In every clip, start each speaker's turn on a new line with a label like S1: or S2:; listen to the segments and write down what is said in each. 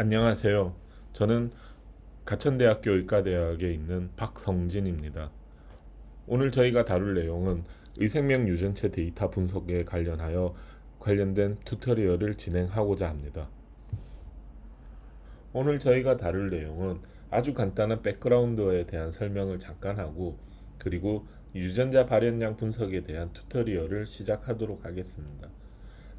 S1: 안녕하세요. 저는 가천대학교 의과대학에 있는 박성진입니다. 오늘 저희가 다룰 내용은 의생명 유전체 데이터 분석에 관련된 튜토리얼을 진행하고자 합니다. 오늘 저희가 다룰 내용은 아주 간단한 백그라운드에 대한 설명을 잠깐 하고, 그리고 유전자 발현량 분석에 대한 튜토리얼을 시작하도록 하겠습니다.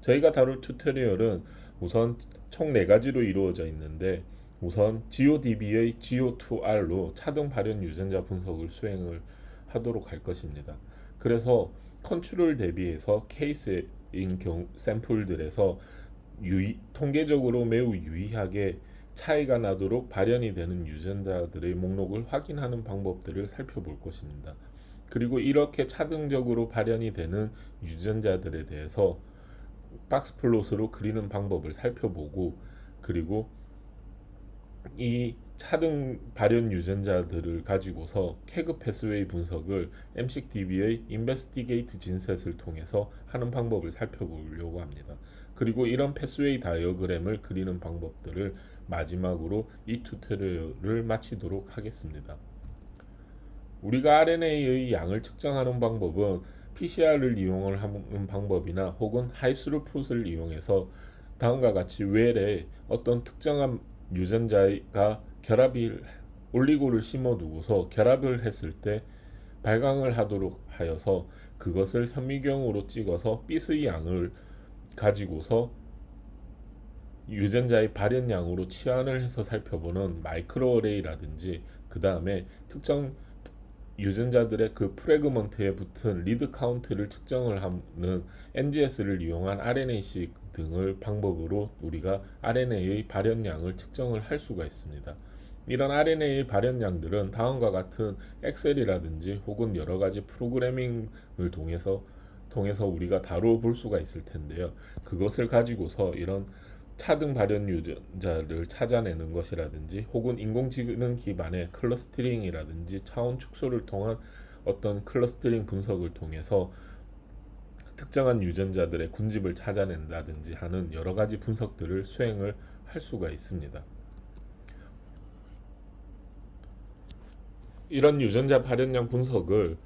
S1: 저희가 다룰 튜토리얼은 우선 총 4가지로 이루어져 있는데, 우선 GeoDB의 GeO2R로 차등 발현 유전자 분석을 수행을 하도록 할 것입니다. 그래서 컨트롤 대비해서 케이스인 샘플들에서 통계적으로 매우 유의하게 차이가 나도록 발현이 되는 유전자들의 목록을 확인하는 방법들을 살펴볼 것입니다. 그리고 이렇게 차등적으로 발현이 되는 유전자들에 대해서 박스 플롯으로 그리는 방법을 살펴보고, 그리고 이 차등 발현 유전자들을 가지고서 캐그 패스웨이 분석을 MCDB의 인베스티게이트 진셋을 통해서 하는 방법을 살펴보려고 합니다. 그리고 이런 패스웨이 다이어그램을 그리는 방법들을 마지막으로 이 튜토리얼을 마치도록 하겠습니다. 우리가 RNA의 양을 측정하는 방법은 PCR을 이용하는 방법이나 혹은 하이스루풋을 이용해서 다음과 같이 웰에 어떤 특정한 유전자가 올리고를 심어두고서 결합을 했을 때 발광을 하도록 하여서 그것을 현미경으로 찍어서 빛의 양을 가지고서 유전자의 발현량으로 치환을 해서 살펴보는 마이크로어레이라든지, 그 다음에 특정 유전자들의 그 프래그먼트에 붙은 리드 카운트를 측정을 하는 NGS를 이용한 RNA-seq 등을 방법으로 우리가 RNA의 발현량을 측정을 할 수가 있습니다. 이런 RNA의 발현량들은 다음과 같은 엑셀이라든지 혹은 여러 가지 프로그래밍을 통해서 우리가 다뤄볼 수가 있을 텐데요. 그것을 가지고서 이런 차등 발현 유전자를 찾아내는 것이라든지, 혹은 인공지능 기반의 클러스터링이라든지 차원 축소를 통한 어떤 클러스터링 분석을 통해서 특정한 유전자들의 군집을 찾아낸다든지 하는 여러 가지 분석들을 수행을 할 수가 있습니다. 이런 유전자 발현량 분석을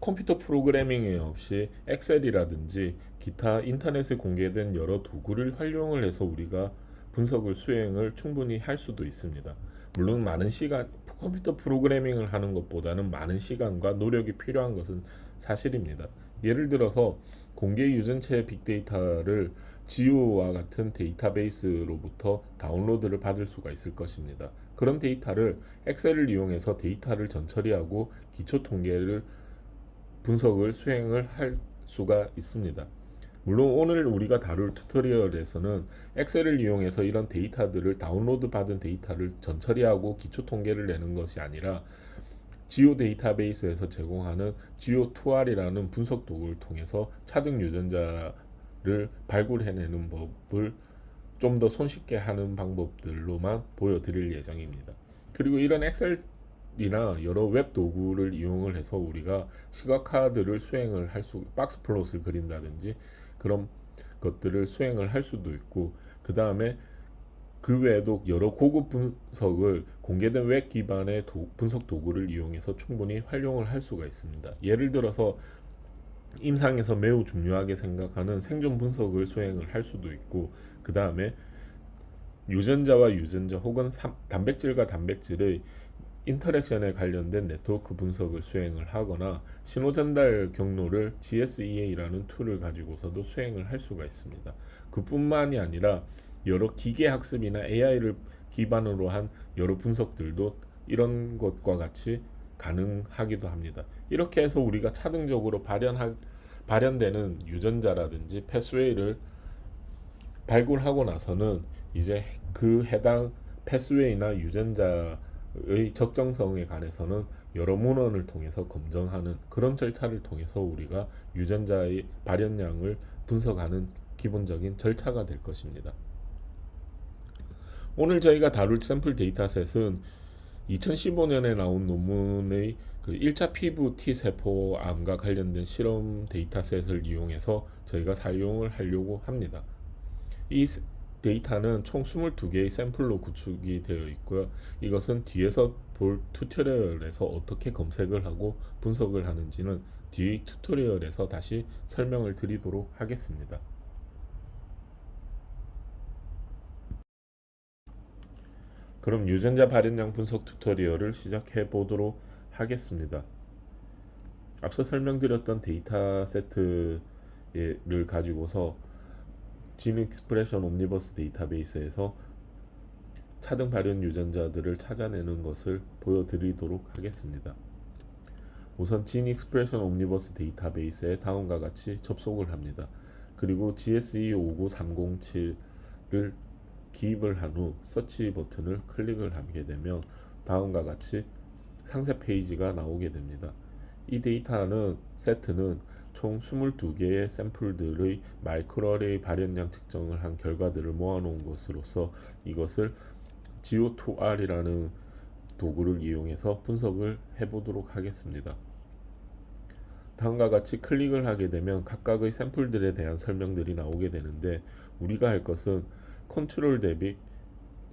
S1: 컴퓨터 프로그래밍이 없이 엑셀이라든지 기타 인터넷에 공개된 여러 도구를 활용을 해서 우리가 분석을 수행을 충분히 할 수도 있습니다. 물론 컴퓨터 프로그래밍을 하는 것보다는 많은 시간과 노력이 필요한 것은 사실입니다. 예를 들어서 공개 유전체 빅데이터를 지오와 같은 데이터베이스로부터 다운로드를 받을 수가 있을 것입니다. 그런 데이터를 엑셀을 이용해서 데이터를 전처리하고 기초 통계를 분석을 수행을 할 수가 있습니다. 물론 오늘 우리가 다룰 튜토리얼에서는 엑셀을 이용해서 이런 데이터들을 다운로드 받은 데이터를 전처리하고 기초 통계를 내는 것이 아니라 지오 데이터베이스에서 제공하는 GeO2R이라는 분석 도구를 통해서 차등 유전자를 발굴해내는 법을 좀 더 손쉽게 하는 방법들로만 보여드릴 예정입니다. 그리고 이런 엑셀이나 여러 웹 도구를 이용을 해서 우리가 시각화들을 수행을 박스 플롯을 그린다든지 그런 것들을 수행을 할 수도 있고, 그 다음에 그 외에도 여러 고급 분석을 공개된 웹 기반의 분석 도구를 이용해서 충분히 활용을 할 수가 있습니다. 예를 들어서 임상에서 매우 중요하게 생각하는 생존 분석을 수행을 할 수도 있고, 그 다음에 유전자와 유전자 혹은 단백질과 단백질의 인터랙션에 관련된 네트워크 분석을 수행을 하거나 신호 전달 경로를 GSEA라는 툴을 가지고서도 수행을 할 수가 있습니다. 그뿐만이 아니라 여러 기계 학습이나 AI를 기반으로 한 여러 분석들도 이런 것과 같이 가능하기도 합니다. 이렇게 해서 우리가 차등적으로 발현되는 유전자라든지 패스웨이를 발굴하고 나서는 이제 그 해당 패스웨이나 유전자의 적정성에 관해서는 여러 문헌을 통해서 검증하는 그런 절차를 통해서 우리가 유전자의 발현량을 분석하는 기본적인 절차가 될 것입니다. 오늘 저희가 다룰 샘플 데이터셋은 2015년에 나온 논문의 그 1차 피부 T세포암과 관련된 실험 데이터셋을 이용해서 저희가 사용을 하려고 합니다. 이 데이터는 총 22개의 샘플로 구축이 되어 있고요. 이것은 뒤에서 볼 튜토리얼에서 어떻게 검색을 하고 분석을 하는지는 뒤의 튜토리얼에서 다시 설명을 드리도록 하겠습니다. 그럼 유전자 발현량 분석 튜토리얼을 시작해 보도록 하겠습니다. 앞서 설명드렸던 데이터 세트를 가지고서 진 익스프레션 옴니버스 데이터베이스에서 차등 발현 유전자들을 찾아내는 것을 보여드리도록 하겠습니다. 우선 진 익스프레션 옴니버스 데이터베이스에 다음과 같이 접속을 합니다. 그리고 GSE59307을 기입을 한 후 서치 버튼을 클릭을 하게 되면 다음과 같이 상세 페이지가 나오게 됩니다. 이 데이터는 세트는 총 22개의 샘플들의 마이크로어레이 발현량 측정을 한 결과들을 모아놓은 것으로서 이것을 GO2R이라는 도구를 이용해서 분석을 해보도록 하겠습니다. 다음과 같이 클릭을 하게 되면 각각의 샘플들에 대한 설명들이 나오게 되는데 우리가 할 것은 컨트롤 대비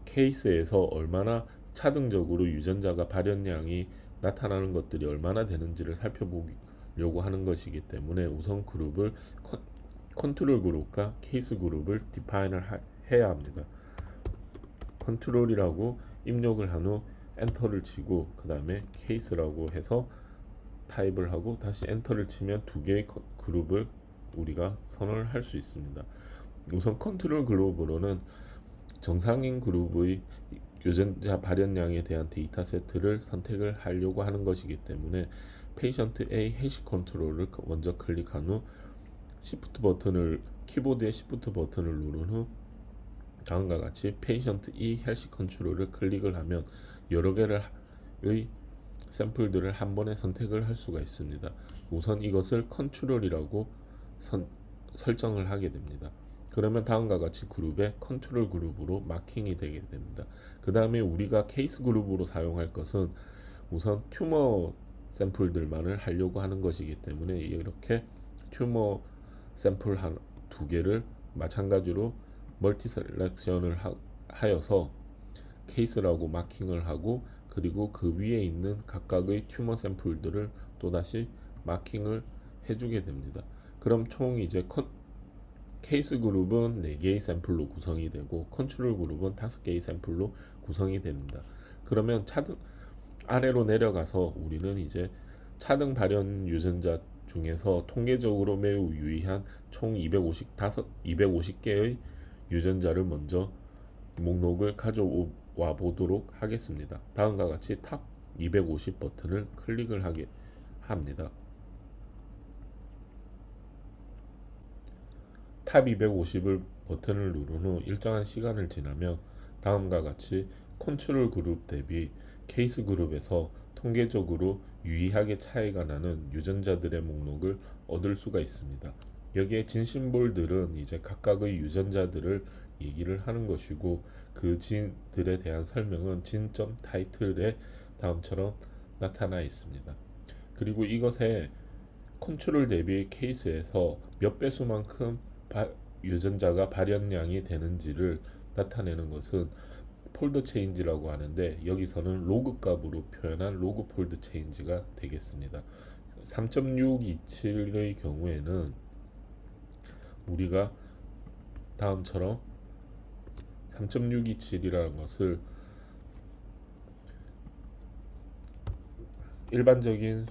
S1: 케이스에서 얼마나 차등적으로 유전자가 발현량이 나타나는 것들이 얼마나 되는지를 살펴보려고 하는 것이기 때문에 우선 그룹을 컨트롤 그룹과 케이스 그룹을 디파인을 해야 합니다. 컨트롤이라고 입력을 한 후 엔터를 치고 그 다음에 케이스라고 해서 타입을 하고 다시 엔터를 치면 두 개의 그룹을 우리가 선언을 할 수 있습니다. 우선 컨트롤 그룹으로는 정상인 그룹의 유전자 발현량에 대한 데이터 세트를 선택을 하려고 하는 것이기 때문에 페이션트 A 해시 컨트롤을 먼저 클릭한 후 시프트 버튼을 키보드의 시프트 버튼을 누른 후 다음과 같이 페이션트 E 해시 컨트롤을 클릭을 하면 여러 개의 샘플들을 한 번에 선택을 할 수가 있습니다. 우선 이것을 컨트롤이라고 설정을 하게 됩니다. 그러면 다음과 같이 그룹에 컨트롤 그룹으로 마킹이 되게 됩니다. 그 다음에 우리가 케이스 그룹으로 사용할 것은 우선 튜머 샘플들만을 하려고 하는 것이기 때문에 이렇게 튜머 샘플 두 개를 마찬가지로 멀티 셀렉션을 하여서 케이스라고 마킹을 하고 그리고 그 위에 있는 각각의 튜머 샘플들을 또다시 마킹을 해주게 됩니다. 그럼 총 이제 케이스 그룹은 4개의 샘플로 구성이 되고 컨트롤 그룹은 5개의 샘플로 구성이 됩니다. 그러면 차등 아래로 내려가서 우리는 이제 차등 발현 유전자 중에서 통계적으로 매우 유의한 총 250개의 유전자를 먼저 목록을 가져와 보도록 하겠습니다. 다음과 같이 탑 250 버튼을 클릭을 하게 합니다. 탑 250을 버튼을 누른 후 일정한 시간을 지나면 다음과 같이 컨트롤 그룹 대비 케이스 그룹에서 통계적으로 유의하게 차이가 나는 유전자들의 목록을 얻을 수가 있습니다. 여기에 진 심볼들은 이제 각각의 유전자들을 얘기를 하는 것이고 그 진들에 대한 설명은 진점 타이틀에 다음처럼 나타나 있습니다. 그리고 이것에 컨트롤 대비 케이스에서 몇 배수만큼 유전자가 발현량이 되는지를 나타내는 것은 폴드 체인지라고 하는데 여기서는 로그 값으로 표현한 로그 폴드 체인지가 되겠습니다. 3.627의 경우에는 우리가 다음처럼 3.627이라는 것을 일반적인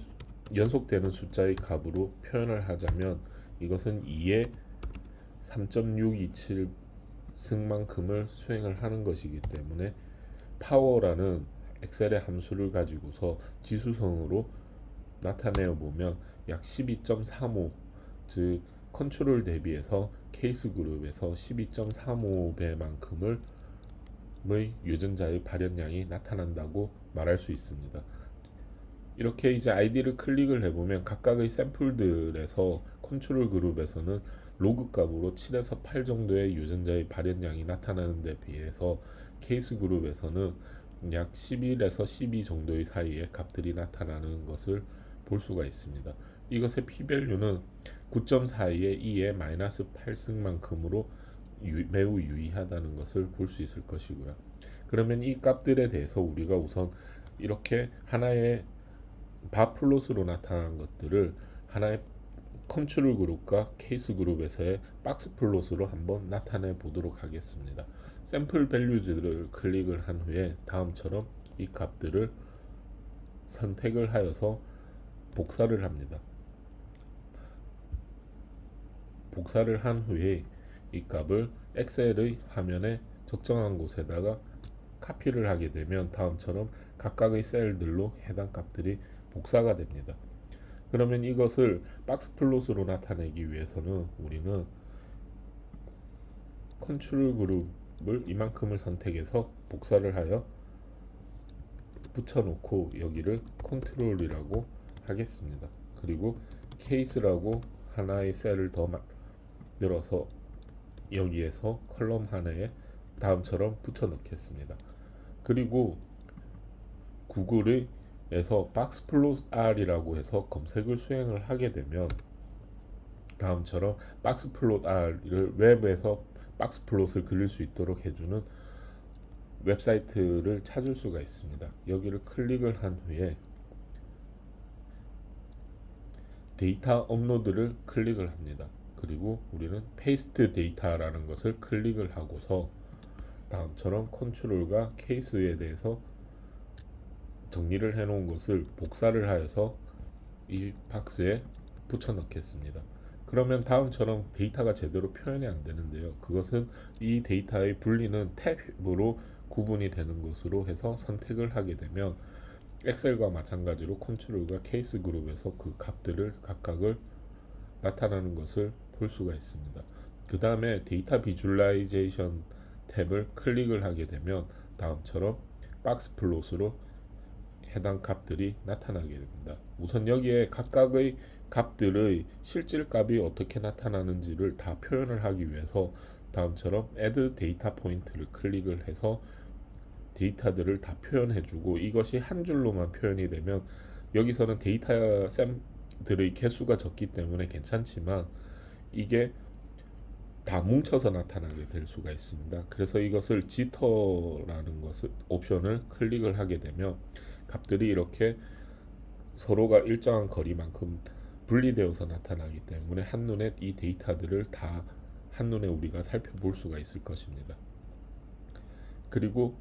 S1: 연속되는 숫자의 값으로 표현을 하자면 이것은 2의 3.627 승만큼을 수행을 하는 것이기 때문에 파워라는 엑셀의 함수를 가지고서 지수성으로 나타내어 보면 약 12.35, 즉 컨트롤 대비해서 케이스 그룹에서 12.35배만큼의 유전자의 발현량이 나타난다고 말할 수 있습니다. 이렇게 이제 아이디를 클릭을 해보면 각각의 샘플들에서 컨트롤 그룹에서는 로그 값으로 7에서 8 정도의 유전자의 발현량이 나타나는 데 비해서 케이스 그룹에서는 약 11에서 12 정도의 사이의 값들이 나타나는 것을 볼 수가 있습니다. 이것의 p-value는 9.42의 2의 마이너스 8승만큼으로 매우 유의하다는 것을 볼 수 있을 것이고요. 그러면 이 값들에 대해서 우리가 우선 이렇게 하나의 바 플롯으로 나타난 것들을 하나의 컨트롤 그룹과 케이스 그룹에서의 박스 플롯으로 한번 나타내 보도록 하겠습니다. 샘플 밸류즈를 클릭을 한 후에 다음처럼 이 값들을 선택을 하여서 복사를 합니다. 복사를 한 후에 이 값을 엑셀의 화면에 적정한 곳에다가 카피를 하게 되면 다음처럼 각각의 셀들로 해당 값들이 복사가 됩니다. 그러면 이것을 박스 플롯으로 나타내기 위해서는 우리는 컨트롤 그룹을 이만큼을 선택해서 복사를 하여 붙여놓고 여기를 컨트롤이라고 하겠습니다. 그리고 케이스라고 하나의 셀을 더 만들어서 여기에서 컬럼 하나에 다음처럼 붙여 넣겠습니다. 그리고 구글에서 박스 플롯 R이라고 해서 검색을 수행을 하게 되면 다음처럼 박스 플롯 R을 웹에서 박스 플롯을 그릴 수 있도록 해주는 웹사이트를 찾을 수가 있습니다. 여기를 클릭을 한 후에 데이터 업로드를 클릭을 합니다. 그리고 우리는 페이스트 데이터라는 것을 클릭을 하고서 다음처럼 컨트롤과 케이스에 대해서 정리를 해 놓은 것을 복사를 하여서 이 박스에 붙여 넣겠습니다. 그러면 다음처럼 데이터가 제대로 표현이 안 되는데요. 그것은 이 데이터의 분리는 탭으로 구분이 되는 것으로 해서 선택을 하게 되면 엑셀과 마찬가지로 컨트롤과 케이스 그룹에서 그 값들을 각각을 나타나는 것을 볼 수가 있습니다. 그 다음에 데이터 비주얼라이제이션 탭을 클릭을 하게 되면 다음처럼 박스 플롯으로 해당 값들이 나타나게 됩니다. 우선 여기에 각각의 값들의 실질 값이 어떻게 나타나는지를 다 표현을 하기 위해서 다음처럼 add 데이터 포인트를 클릭을 해서 데이터들을 다 표현해주고 이것이 한 줄로만 표현이 되면 여기서는 데이터 샘들의 개수가 적기 때문에 괜찮지만 이게 다 뭉쳐서 나타나게 될 수가 있습니다. 그래서 이것을 지터라는 것을 옵션을 클릭을 하게 되면 값들이 이렇게 서로가 일정한 거리만큼 분리되어서 나타나기 때문에 한눈에 이 데이터들을 다 한눈에 우리가 살펴볼 수가 있을 것입니다. 그리고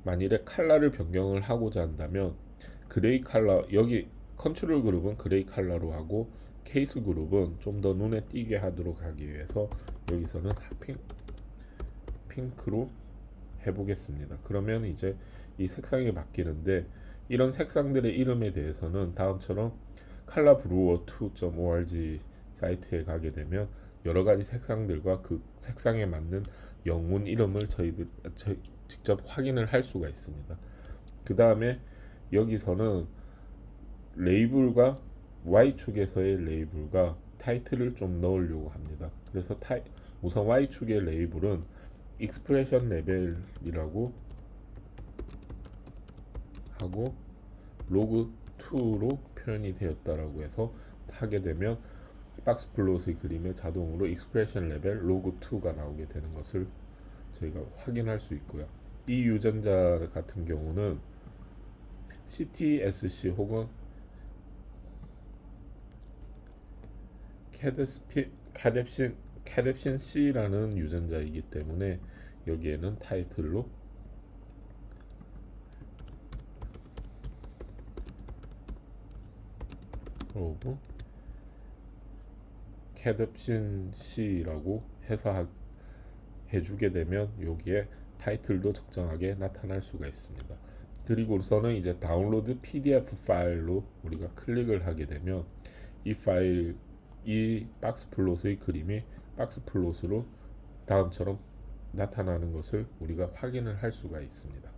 S1: 만일에 컬러를 변경을 하고자 한다면 그레이 컬러, 여기 컨트롤 그룹은 그레이 컬러로 하고 케이스 그룹은 좀 더 눈에 띄게 하도록 하기 위해서 여기서는 핑크로 해보겠습니다. 그러면 이제 이 색상이 바뀌는데 이런 색상들의 이름에 대해서는 다음처럼 colorbrewers2.org 사이트에 가게 되면 여러 가지 색상들과 그 색상에 맞는 영문 이름을 저희들 직접 확인을 할 수가 있습니다. 그 다음에 여기서는 레이블과 Y축에서의 레이블과 타이틀을 좀 넣으려고 합니다. 그래서 우선 Y축의 레이블은 익스프레션 레벨이라고 하고 로그2로 표현이 되었다라고 해서 하게 되면 박스 플롯의 그림에 자동으로 익스프레션 레벨 로그2가 나오게 되는 것을 저희가 확인할 수 있고요. 이 유전자 같은 경우는 CTSC 혹은 캐뎁신 C라는 유전자이기 때문에 여기에는 타이틀로 로그 캐뎁신 C라고 해서 해주게 되면 여기에 타이틀도 적정하게 나타날 수가 있습니다. 그리고서는 이제 다운로드 PDF 파일로 우리가 클릭을 하게 되면 이 파일, 이 박스 플롯의 그림이 박스 플롯으로 다음처럼 나타나는 것을 우리가 확인을 할 수가 있습니다.